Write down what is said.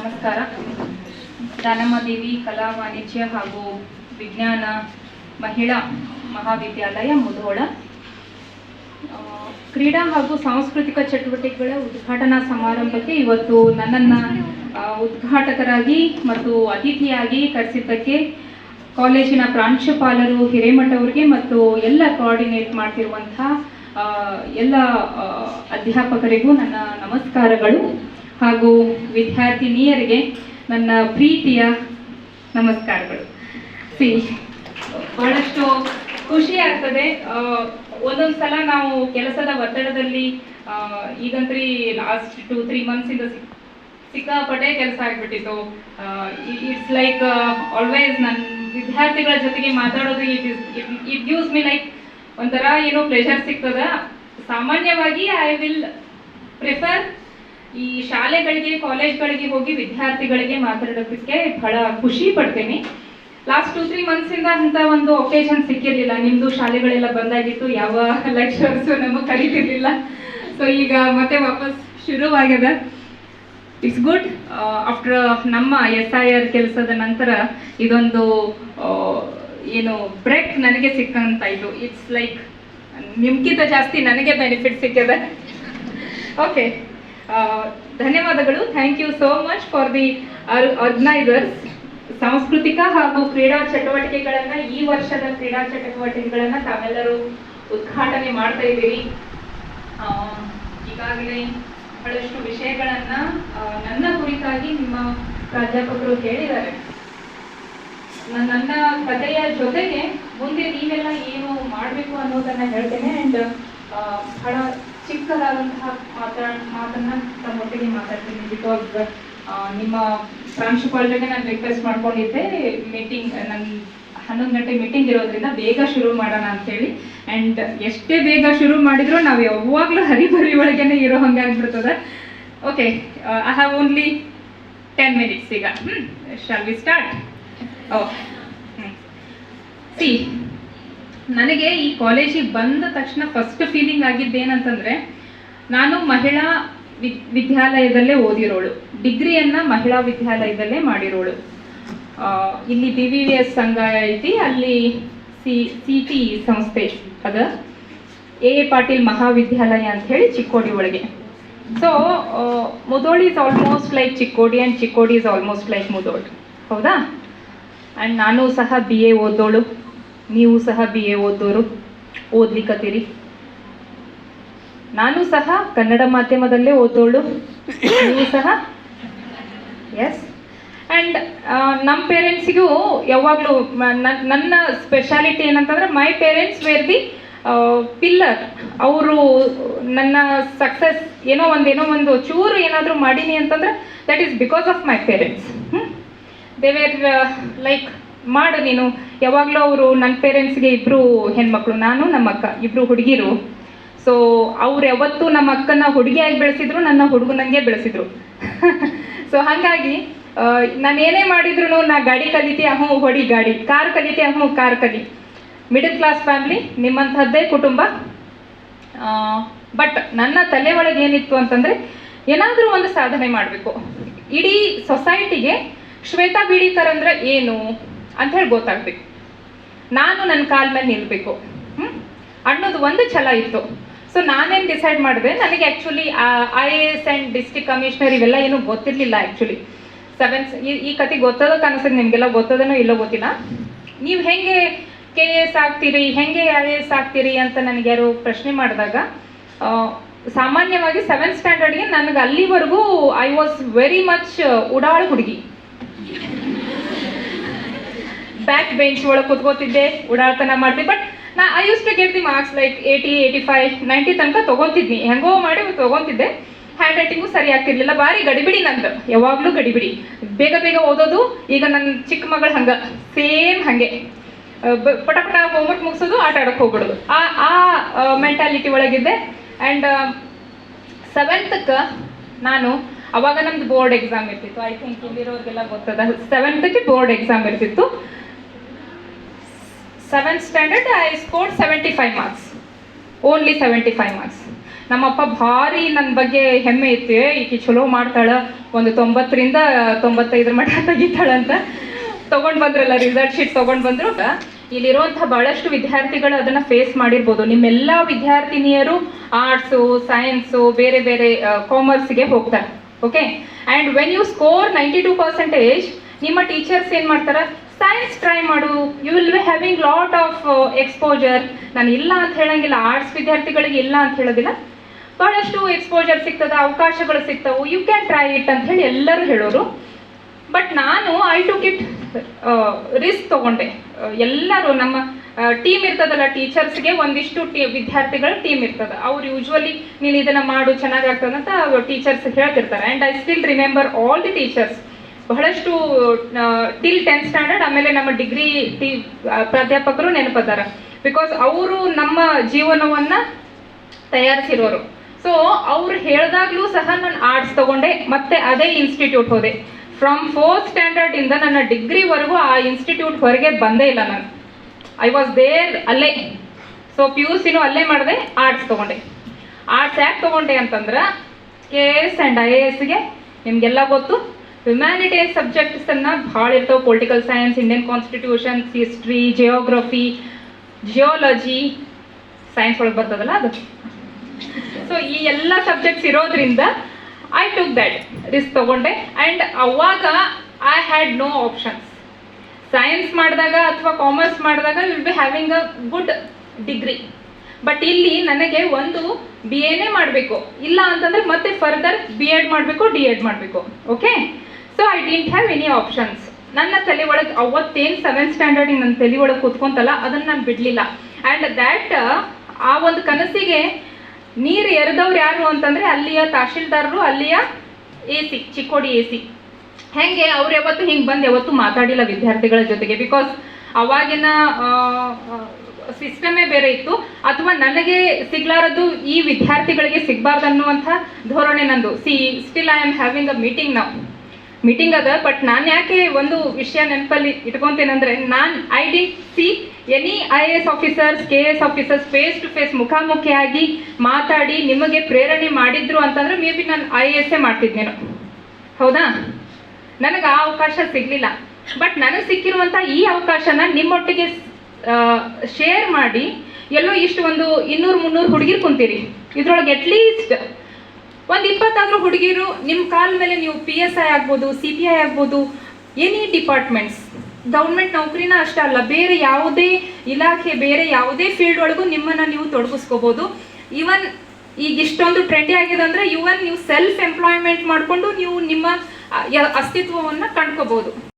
ನಮಸ್ಕಾರ. ದಾನಮ್ಮದೇವಿ ಕಲಾ ವಾಣಿಜ್ಯ ಹಾಗೂ ವಿಜ್ಞಾನ ಮಹಿಳಾ ಮಹಾವಿದ್ಯಾಲಯ ಮುಧೋಳ ಕ್ರೀಡಾ ಹಾಗೂ ಸಾಂಸ್ಕೃತಿಕ ಚಟುವಟಿಕೆಗಳ ಉದ್ಘಾಟನಾ ಸಮಾರಂಭಕ್ಕೆ ಇವತ್ತು ನನ್ನನ್ನು ಉದ್ಘಾಟಕರಾಗಿ ಮತ್ತು ಅತಿಥಿಯಾಗಿ ಕರೆಸಿದ್ದಕ್ಕೆ ಕಾಲೇಜಿನ ಪ್ರಾಂಶುಪಾಲರು ಹಿರೇಮಠ ಅವರಿಗೆ ಮತ್ತು ಎಲ್ಲ ಕೋಆರ್ಡಿನೇಟ್ ಮಾಡ್ತಿರುವಂಥ ಎಲ್ಲ ಅಧ್ಯಾಪಕರಿಗೂ ನನ್ನ ನಮಸ್ಕಾರಗಳು ಹಾಗೂ ವಿದ್ಯಾರ್ಥಿನಿಯರಿಗೆ ನನ್ನ ಪ್ರೀತಿಯ ನಮಸ್ಕಾರಗಳು. ಬಹಳಷ್ಟು ಖುಷಿ ಆಗ್ತದೆ. ಒಂದೊಂದು ಸಲ ನಾವು ಕೆಲಸದ ಒತ್ತಡದಲ್ಲಿ ಈಗಂತ್ರಿ ಲಾಸ್ಟ್ 2-3 ಮಂತ್ಸಿಂದ ಸಿಕ್ಕಾಪಟ್ಟೆ ಕೆಲಸ ಆಗ್ಬಿಟ್ಟಿತ್ತು. ಇಟ್ಸ್ ಲೈಕ್ ಆಲ್ವೇಸ್ ನನ್ನ ವಿದ್ಯಾರ್ಥಿಗಳ ಜೊತೆಗೆ ಮಾತಾಡೋದು ಇಟ್ ಗಿವ್ಸ್ ಮಿ ಲೈಕ್ ಒಂಥರ ಏನೋ ಪ್ರೆಷರ್ ಸಿಗ್ತದ. ಸಾಮಾನ್ಯವಾಗಿ ಐ ವಿಲ್ ಪ್ರಿಫರ್ ಈ ಶಾಲೆಗಳಿಗೆ ಕಾಲೇಜ್ಗಳಿಗೆ ಹೋಗಿ ವಿದ್ಯಾರ್ಥಿಗಳಿಗೆ ಮಾತಾಡೋದಕ್ಕೆ ಬಹಳ ಖುಷಿ ಪಡ್ತೀನಿ. ಲಾಸ್ಟ್ 2-3 ಮಂತ್ಸಿಂದ ಅಂತ ಒಂದು ಒಕೇಶನ್ ಸಿಕ್ಕಿರಲಿಲ್ಲ. ನಿಮ್ಮದು ಶಾಲೆಗಳೆಲ್ಲ ಬಂದಾಗಿತ್ತು, ಯಾವ ಲೆಕ್ಚರ್ಸು ನಮಗೆ ಕರೀತಿರ್ಲಿಲ್ಲ. ಸೊ ಈಗ ಮತ್ತೆ ವಾಪಸ್ ಶುರುವಾಗ್ಯದ. It's good. ಆಫ್ಟರ್ ನಮ್ಮ SIR ಕೆಲಸದ ನಂತರ ಇದೊಂದು ಏನು ಬ್ರೇಕ್ ನನಗೆ ಸಿಕ್ಕಂತಾಯಿತು. ಇಟ್ಸ್ ಲೈಕ್ ನಿಮ್ಗಿಂತ ಜಾಸ್ತಿ ನನಗೆ ಬೆನಿಫಿಟ್ ಸಿಕ್ಕಿದೆ. ಓಕೆ, ಧನ್ಯವಾದಗಳು. Thank you so much for the organisers. ಸಾಂಸ್ಕೃತಿಕ ಹಾಗೂ ಕ್ರೀಡಾ ಚಟುವಟಿಕೆಗಳನ್ನು ಈ ವರ್ಷದ ಕ್ರೀಡಾ ಚಟುವಟಿಕೆಗಳನ್ನು ತಾವೆಲ್ಲರೂ ಉದ್ಘಾಟನೆ ಮಾಡ್ತಾ ಇದ್ದೀರಿ. ಈಗಾಗಲೇ ಬಹಳಷ್ಟು ವಿಷಯಗಳನ್ನು ನನ್ನ ಕುರಿತಾಗಿ ನಿಮ್ಮ ಪ್ರಾಧ್ಯಾಪಕರು ಹೇಳಿದ್ದಾರೆ. ನನ್ನ ಕಥೆಯ ಜೊತೆಗೆ ಮುಂದೆ ನೀವೆಲ್ಲ ಏನು ಮಾಡಬೇಕು ಅನ್ನೋದನ್ನು ಹೇಳ್ತೇನೆ. ಆ್ಯಂಡ್ ಬಹಳ ಚಿಕ್ಕದಾದಂತಹ ಮಾತನ್ನು ತಮ್ಮೊಟ್ಟಿಗೆ ಮಾತಾಡ್ತೀನಿ. ಬಿಕಾಸ್ ನಿಮ್ಮ ಪ್ರಾಂಶುಪಾಲರಿಗೆ ನಾನು ರಿಕ್ವೆಸ್ಟ್ ಮಾಡ್ಕೊಂಡಿದ್ದೆ, ಮೀಟಿಂಗ್ ನನ್ನ 11 ಗಂಟೆ ಮೀಟಿಂಗ್ ಇರೋದ್ರಿಂದ ಬೇಗ ಶುರು ಮಾಡೋಣ ಅಂಥೇಳಿ. ಆ್ಯಂಡ್ ಎಷ್ಟೇ ಬೇಗ ಶುರು ಮಾಡಿದ್ರು ನಾವು ಯಾವಾಗಲೂ ಹರಿಬರಿ ಒಳಗೇನೆ ಇರೋ ಹಂಗೆ ಆಗ್ಬಿಡ್ತದೆ. Okay, I have only 10 minutes ಈಗ. Shall we start? ಸಿ, ನನಗೆ ಈ ಕಾಲೇಜಿಗೆ ಬಂದ ತಕ್ಷಣ ಫಸ್ಟ್ ಫೀಲಿಂಗ್ ಆಗಿದ್ದೇನಂತಂದರೆ, ನಾನು ಮಹಿಳಾ ವಿದ್ಯಾಲಯದಲ್ಲೇ ಓದಿರೋಳು, ಡಿಗ್ರಿಯನ್ನು ಮಹಿಳಾ ವಿದ್ಯಾಲಯದಲ್ಲೇ ಮಾಡಿರೋಳು. ಇಲ್ಲಿ BVVS ಸಂಘ ಐತಿ, ಅಲ್ಲಿ CT ಸಂಸ್ಥೆ ಅದ, A ಪಾಟೀಲ್ ಮಹಾವಿದ್ಯಾಲಯ ಅಂಥೇಳಿ ಚಿಕ್ಕೋಡಿ ಒಳಗೆ. So Mudhol is almost like Chikkodi and Chikkodi is almost like Mudhol, ಹೌದಾ? ಆ್ಯಂಡ್ ನಾನು ಸಹ BA ಓದೋಳು, ನೀವು ಸಹ BA ಓದೋರು, ಓದ್ಲಿಕ್ಕತ್ತೀರಿ. ನಾನು ಸಹ ಕನ್ನಡ ಮಾಧ್ಯಮದಲ್ಲೇ ಓದೋಳು, ನೀವು ಸಹ. ಎಸ್. ಆ್ಯಂಡ್ ನಮ್ಮ ಪೇರೆಂಟ್ಸಿಗೂ ಯಾವಾಗಲೂ ನನ್ನ ಸ್ಪೆಷಾಲಿಟಿ ಏನಂತಂದರೆ, my parents where the pillar. ಅವರು ನನ್ನ ಸಕ್ಸಸ್ ಏನೋ ಒಂದು ಚೂರು ಏನಾದರೂ ಮಾಡೀನಿ ಅಂತಂದರೆ that is because of my parents. They were like, ಮಾಡು ನೀನು. ಯಾವಾಗಲೂ ಅವರು ನನ್ನ ಪೇರೆಂಟ್ಸ್ಗೆ ಇಬ್ಬರು ಹೆಣ್ಮಕ್ಳು, ನಾನು ನಮ್ಮ ಅಕ್ಕ ಇಬ್ಬರು ಹುಡುಗಿರು. ಸೊ ಅವ್ರು ಯಾವತ್ತೂ ನಮ್ಮ ಅಕ್ಕನ ಹುಡುಗಿಯಾಗಿ ಬೆಳೆಸಿದ್ರು, ನನ್ನ ಹುಡುಗನಂಗೆ ಬೆಳೆಸಿದ್ರು. ಸೊ ಹಾಗಾಗಿ ನಾನು ಏನೇ ಮಾಡಿದ್ರು, ನಾ ಗಾಡಿ ಕಲಿತೆ ಹೊಡಿ ಗಾಡಿ, ಕಾರ್ ಕಲಿತೆ ಕಾರ್ ಕಲಿ. ಮಿಡಲ್ ಕ್ಲಾಸ್ ಫ್ಯಾಮಿಲಿ, ನಿಮ್ಮಂಥದ್ದೇ ಕುಟುಂಬ. ಬಟ್ ನನ್ನ ತಲೆ ಒಳಗೆ ಏನಿತ್ತು ಅಂತಂದರೆ, ಏನಾದರೂ ಒಂದು ಸಾಧನೆ ಮಾಡಬೇಕು, ಇಡೀ ಸೊಸೈಟಿಗೆ ಶ್ವೇತಾ ಬೀಡಿಕರ್ ಅಂದರೆ ಏನು ಅಂಥೇಳಿ ಗೊತ್ತಾಗಬೇಕು, ನಾನು ನನ್ನ ಕಾಲ ಮೇಲೆ ನಿಲ್ಲಬೇಕು ಅನ್ನೋದು ಒಂದು ಛಲ ಇತ್ತು. ಸೊ ನಾನೇನು ಡಿಸೈಡ್ ಮಾಡಿದೆ, ನನಗೆ actually IAS and district commissioner ಇವೆಲ್ಲ ಏನೂ ಗೊತ್ತಿರಲಿಲ್ಲ. ಆ್ಯಕ್ಚುಲಿ ಈ ಕತೆ ಗೊತ್ತದ ಕಾಣಿಸ್ತದೆ, ನಿಮಗೆಲ್ಲ ಗೊತ್ತದನೋ ಇಲ್ಲೋ ಗೊತ್ತಿಲ್ಲ. ನೀವು ಹೆಂಗೆ KS ಆಗ್ತೀರಿ, ಹೆಂಗೆ IAS ಆಗ್ತೀರಿ ಅಂತ ನನಗೆ ಯಾರು ಪ್ರಶ್ನೆ ಮಾಡಿದಾಗ, ಸಾಮಾನ್ಯವಾಗಿ 7th ಸ್ಟ್ಯಾಂಡರ್ಡ್ಗೆ ನನಗೆ ಅಲ್ಲಿವರೆಗೂ ಐ ವಾಸ್ ವೆರಿ ಮಚ್ ಉಡಾಳು ಹುಡುಗಿ. ಬ್ಯಾಕ್ ಬೆಂಚ್ ಒಳಗೆ ಕೂತ್ಕೋತಿದ್ದೆ, ಉಡಾಳ್ತನ ಮಾಡ್ತಿದ್ದೆ. But I use to get the marks like 80, 85, 90 ತನಕ ತೊಗೊತಿದ್ನಿ. ಹೆಂಗೋ ಮಾಡಿ ತೊಗೊತಿದ್ದೆ. ಹ್ಯಾಂಡ್ ರೈಟಿಂಗು ಸರಿ ಆಗ್ತಿರ್ಲಿಲ್ಲ, ಭಾರಿ ಗಡಿಬಿಡಿ ನಂದು, ಯಾವಾಗಲೂ ಗಡಿಬಿಡಿ, ಬೇಗ ಬೇಗ ಓದೋದು. ಈಗ ನನ್ನ ಚಿಕ್ಕ ಮಗಳು ಹಂಗೆ ಸೇಮ್ ಹಾಗೆ ಪಟ ಹೋಮ್ವರ್ಕ್ ಮುಗಿಸೋದು, ಆಟ ಆಡೋಕ್ಕೆ ಹೋಗ್ಬಿಡೋದು, ಆ ಮೆಂಟಾಲಿಟಿ ಒಳಗಿದ್ದೆ. ಆ್ಯಂಡ್ 7th ನಾನು ಅವಾಗ ನಮ್ದು ಬೋರ್ಡ್ ಎಕ್ಸಾಮ್ ಇರ್ತಿತ್ತು. ಐ ಥಿಂಕ್ ಇಲ್ಲಿರೋರಿಗೆಲ್ಲ ಗೊತ್ತದ, 7th ಬೋರ್ಡ್ ಎಕ್ಸಾಮ್ ಇರ್ತಿತ್ತು. 7th standard I scored 75 marks, only 75 marks. ನಮ್ಮಪ್ಪ ಭಾರಿ ನನ್ನ ಬಗ್ಗೆ ಹೆಮ್ಮೆ ಇತ್ತು, ಈಕೆ ಚಲೋ ಮಾಡ್ತಾಳೆ, ಒಂದು 90ರಿಂದ 95 ಮಟ್ಟ ತೆಗಿತಾಳಂತ. ತೊಗೊಂಡು ಬಂದ್ರಲ್ಲ, ರಿಸಲ್ಟ್ ಶೀಟ್ ತೊಗೊಂಡು ಬಂದರು. ಇಲ್ಲಿರುವಂಥ ಭಾಳಷ್ಟು ವಿದ್ಯಾರ್ಥಿಗಳು ಅದನ್ನು ಫೇಸ್ ಮಾಡಿರ್ಬೋದು. ನಿಮ್ಮೆಲ್ಲ ವಿದ್ಯಾರ್ಥಿನಿಯರು ಆರ್ಟ್ಸು, ಸೈನ್ಸು, ಬೇರೆ ಬೇರೆ ಕಾಮರ್ಸ್ಗೆ ಹೋಗ್ತಾರೆ. Okay, and when you score 92%, ನಿಮ್ಮ ಟೀಚರ್ಸ್ ಏನು ಮಾಡ್ತಾರೆ, ಸೈನ್ಸ್ ಟ್ರೈ ಮಾಡು, you will be having lot of exposure. ನಾನು ಇಲ್ಲ ಅಂತ ಹೇಳಂಗಿಲ್ಲ, ಆರ್ಟ್ಸ್ ವಿದ್ಯಾರ್ಥಿಗಳಿಗೆ ಇಲ್ಲ ಅಂತ ಹೇಳೋದಿಲ್ಲ, ಭಾಳಷ್ಟು ಎಕ್ಸ್ಪೋಜರ್ ಸಿಗ್ತದೆ, ಅವಕಾಶಗಳು ಸಿಗ್ತವೆ, ಯು ಕ್ಯಾನ್ ಟ್ರೈ ಇಟ್ ಅಂತ ಹೇಳಿ ಎಲ್ಲರೂ ಹೇಳೋರು. ಬಟ್ ನಾನು ಐ ಟುಕ್ ಇಟ್ ರಿಸ್ಕ್ ತೊಗೊಂಡೆ. ಎಲ್ಲರೂ ನಮ್ಮ ಟೀಮ್ ಇರ್ತದಲ್ಲ, ಟೀಚರ್ಸ್ಗೆ ಒಂದಿಷ್ಟು ವಿದ್ಯಾರ್ಥಿಗಳ ಟೀಮ್ ಇರ್ತದೆ, ಅವ್ರು ಯೂಶ್ವಲಿ ನೀನು ಇದನ್ನು ಮಾಡು ಚೆನ್ನಾಗಾಗ್ತದೆ ಅಂತ ಟೀಚರ್ಸ್ ಹೇಳ್ತಿರ್ತಾರೆ. And I still remember all the teachers. ಬಹಳಷ್ಟು ಟಿಲ್ 10th ಸ್ಟ್ಯಾಂಡರ್ಡ್, ಆಮೇಲೆ ನಮ್ಮ ಡಿಗ್ರಿ ಪ್ರಾಧ್ಯಾಪಕರು ನೆನಪದಾರ, ಬಿಕಾಸ್ ಅವರು ನಮ್ಮ ಜೀವನವನ್ನು ತಯಾರಿಸಿರೋರು. ಸೊ ಅವ್ರು ಹೇಳಿದಾಗಲೂ ಸಹ ನಾನು ಆರ್ಟ್ಸ್ ತೊಗೊಂಡೆ, ಮತ್ತೆ ಅದೇ ಇನ್ಸ್ಟಿಟ್ಯೂಟ್ ಹೋದೆ. ಫ್ರಮ್ 4th ಸ್ಟ್ಯಾಂಡರ್ಡಿಂದ ನನ್ನ ಡಿಗ್ರಿವರೆಗೂ ಆ ಇನ್ಸ್ಟಿಟ್ಯೂಟ್ ಹೊರಗೆ ಬಂದೇ ಇಲ್ಲ ನಾನು. ಐ ವಾಸ್ ದೇರ್, ಅಲ್ಲೇ. ಸೊ PUCನೂ ಅಲ್ಲೇ ಮಾಡಿದೆ, ಆರ್ಟ್ಸ್ ತೊಗೊಂಡೆ. ಆರ್ಟ್ಸ್ ಯಾಕೆ ತೊಗೊಂಡೆ ಅಂತಂದ್ರೆ, KS ಆ್ಯಂಡ್ IASಗೆ ನಿಮಗೆಲ್ಲ ಗೊತ್ತು, ಹ್ಯುಮ್ಯಾನಿಟೀಸ್ ಸಬ್ಜೆಕ್ಟ್ಸನ್ನು ಭಾಳ ಇರ್ತವೆ. Political science, Indian constitution, history, geography, geology, science ಒಳಗೆ ಬರ್ತದಲ್ಲ ಅದು. ಸೊ ಈ ಎಲ್ಲ ಸಬ್ಜೆಕ್ಟ್ಸ್ ಇರೋದ್ರಿಂದ ಐ ಟುಕ್ ದ್ಯಾಟ್ ರಿಸ್ಕ್ ತೊಗೊಂಡೆ. ಆ್ಯಂಡ್ ಅವಾಗ I had no options. Science ಮಾಡಿದಾಗ ಅಥವಾ ಕಾಮರ್ಸ್ ಮಾಡಿದಾಗ will be having a good degree. But ಇಲ್ಲಿ ನನಗೆ ಒಂದು BAನೇ ಮಾಡಬೇಕು, ಇಲ್ಲ ಅಂತಂದರೆ ಮತ್ತೆ ಫರ್ದರ್ B.Ed ಮಾಡಬೇಕು, D.Ed ಮಾಡಬೇಕು. Okay, so I didn't have any options. ನನ್ನ ತಲೆ ಒಳಗೆ ಅವತ್ತೇನು 7th ಸ್ಟ್ಯಾಂಡರ್ಡಿಗೆ ನನ್ನ ತಲೆ ಒಳಗೆ ಕೂತ್ಕೊಂತಲ್ಲ, ಅದನ್ನು ನಾನು ಬಿಡಲಿಲ್ಲ. ಆ್ಯಂಡ್ ದ್ಯಾಟ್ ಆ ಒಂದು ಕನಸಿಗೆ ನೀರು ಎರೆದವ್ರು ಯಾರು ಅಂತಂದರೆ ಅಲ್ಲಿಯ ತಹಶೀಲ್ದಾರರು, ಅಲ್ಲಿಯ AC, ಚಿಕ್ಕೋಡಿ AC. ಹೆಂಗೆ ಅವ್ರು ಯಾವತ್ತು ಹಿಂಗೆ ಬಂದು ಯಾವತ್ತು ಮಾತಾಡಿಲ್ಲ ವಿದ್ಯಾರ್ಥಿಗಳ ಜೊತೆಗೆ, ಬಿಕಾಸ್ ಅವಾಗಿನ ಸಿಸ್ಟಮೇ ಬೇರೆ ಇತ್ತು. ಅಥವಾ ನನಗೆ ಸಿಗ್ಲಾರದು ಈ ವಿದ್ಯಾರ್ಥಿಗಳಿಗೆ ಸಿಗಬಾರ್ದು ಅನ್ನುವಂಥ ಧೋರಣೆ ನಂದು. Still I am having a meeting ಅದ. ಬಟ್ ನಾನು ಯಾಕೆ ಒಂದು ವಿಷಯ ನೆನಪಲ್ಲಿ ಇಟ್ಕೊತೇನೆಂದರೆ, I didn't see any IAS officers, KS officers face to face ಮುಖಾಮುಖಿಯಾಗಿ ಮಾತಾಡಿ ನಿಮಗೆ ಪ್ರೇರಣೆ ಮಾಡಿದ್ರು ಅಂತಂದ್ರೆ ಮೇ ಬಿ ನಾನು IAS ಮಾಡ್ತಿದ್ನೇನು. ಹೌದಾ, ನನಗೆ ಆ ಅವಕಾಶ ಸಿಗಲಿಲ್ಲ. ಬಟ್ ನನಗೆ ಸಿಕ್ಕಿರುವಂಥ ಈ ಅವಕಾಶನ ನಿಮ್ಮೊಟ್ಟಿಗೆ ಶೇರ್ ಮಾಡಿ, ಎಲ್ಲೋ ಇಷ್ಟು ಒಂದು 200-300 ಹುಡುಗಿರು ಕುಂತೀರಿ, ಇದ್ರೊಳಗೆ ಅಟ್ಲೀಸ್ಟ್ ಒಂದು 20 ಹುಡುಗಿರು ನಿಮ್ಮ ಕಾಲ ಮೇಲೆ ನೀವು PSI ಆಗ್ಬೋದು, CPI ಆಗ್ಬೋದು, ಎನಿ ಡಿಪಾರ್ಟ್ಮೆಂಟ್ಸ್, ಗೌರ್ಮೆಂಟ್ ನೌಕರಿನ ಅಷ್ಟೇ ಅಲ್ಲ, ಬೇರೆ ಯಾವುದೇ ಇಲಾಖೆ, ಬೇರೆ ಯಾವುದೇ ಫೀಲ್ಡ್ ಒಳಗೂ ನಿಮ್ಮನ್ನು ನೀವು ತೊಡಗಿಸ್ಕೋಬೋದು. ಈವನ್ ಈಗ ಇಷ್ಟೊಂದು ಟ್ರೆಂಡಿ ಆಗಿದೆ ಅಂದರೆ ನೀವು ಸೆಲ್ಫ್ ಎಂಪ್ಲಾಯ್ಮೆಂಟ್ ಮಾಡಿಕೊಂಡು ನೀವು ನಿಮ್ಮ ಅಸ್ತಿತ್ವವನ್ನು ಕಂಡ್ಕೋಬೋದು.